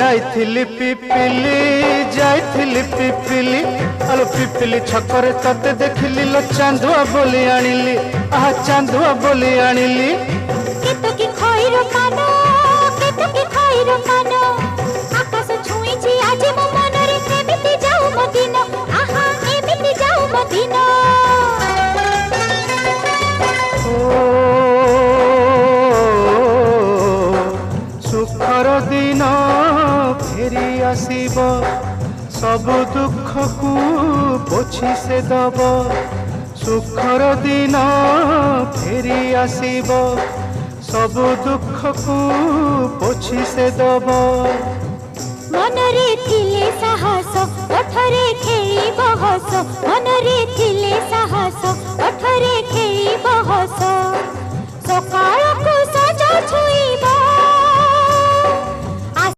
जाइथिली पिपिली जाइथिली पिपिली आलो पिपिली छकरे तते देखिली लो चांदुआ बोली आनिली आहा चांदुआ बोली आनिली केतो की खइरो कानो केतो की खइरो कानो आकाश छुईची आज मो मनरे एमिति जाऊ मो दिन आहा एमिति जाऊ मो दिन सुखर दिन फेरी आसीब सब दुख को पोछि से दब सुखर दिन फेरी आसीब सब दुख को पोछि से दब मनरे थिले साहस ओठरे खेई बहस मनरे थिले साहस ओठरे खेई बहस सकाळ को सजा छुई